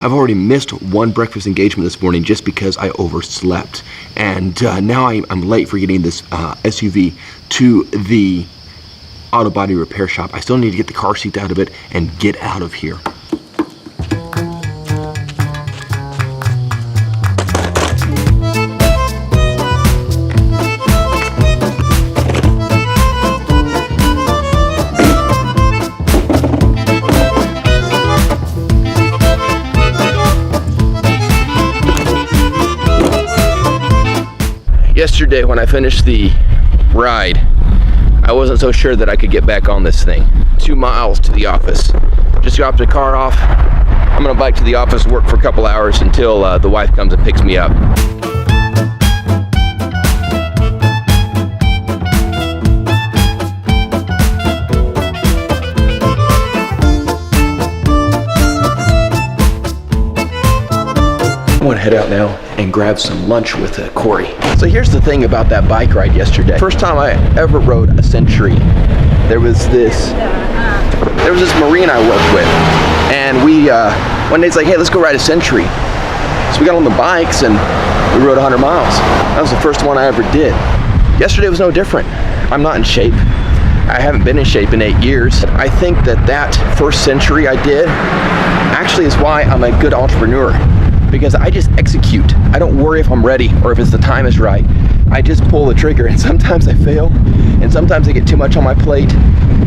I've already missed one breakfast engagement this morning just because I overslept. And now I'm late for getting this SUV to the auto body repair shop. I still need to get the car seat out of it and get out of here. Yesterday when I finished the ride, I wasn't so sure that I could get back on this thing. 2 miles to the office. Just dropped the car off. I'm gonna bike to the office, work for a couple hours until the wife comes and picks me up. I'm gonna head out now and grab some lunch with Corey. So here's the thing about that bike ride yesterday. First time I ever rode a Century, there was this Marine I worked with, and we one day it's like, hey, let's go ride a Century. So we got on the bikes and we rode 100 miles. That was the first one I ever did. Yesterday was no different. I'm not in shape. I haven't been in shape in 8 years. I think that first Century I did actually is why I'm a good entrepreneur. Because I just execute. I don't worry if I'm ready or if the time is right. I just pull the trigger, and sometimes I fail, and sometimes I get too much on my plate,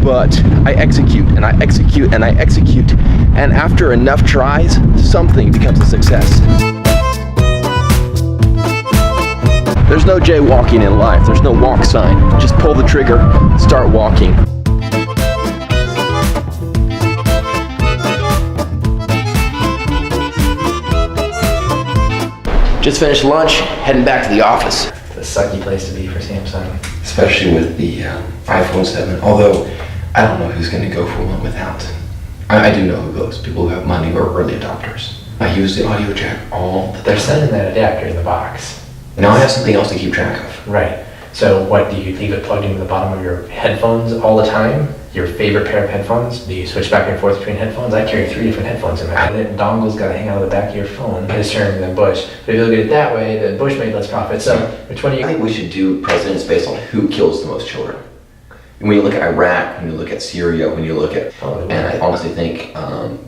but I execute, and I execute, and I execute, and after enough tries, something becomes a success. There's no jaywalking in life. There's no walk sign. Just pull the trigger, start walking. Just finished lunch, heading back to the office. It's a sucky place to be for Samsung. Especially with the iPhone 7, although I don't know who's going to go for one without. I do know who goes, people who have money or early adopters. I use the audio jack all the time. They're sending that adapter in the box. Now I have something else to keep track of. Right. So what, do you leave it plugged into the bottom of your headphones all the time? Your favorite pair of headphones? Do you switch back and forth between headphones? I carry 3 different headphones in my head. And dongle's got to hang out of the back of your phone. His turn than Bush. But if you look at it that way, then Bush made less profit. So which one do you? I think we should do presidents based on who kills the most children. When you look at Iraq, when you look at Syria, when you look at, and I honestly think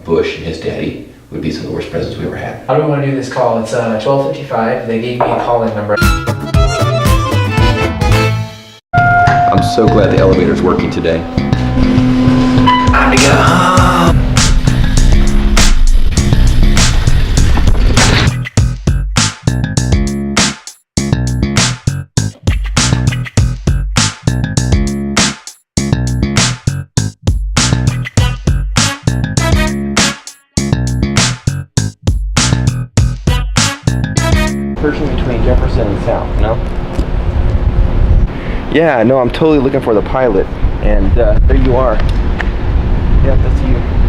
Bush and his daddy would be some of the worst presidents we ever had. How do we want to do this call? It's 12:55. They gave me a call-in number. I'm so glad the elevator's working today. Time to go home. Person between Jefferson and South, no? Yeah, no, I'm totally looking for the pilot, and there you are. Yep, that's you.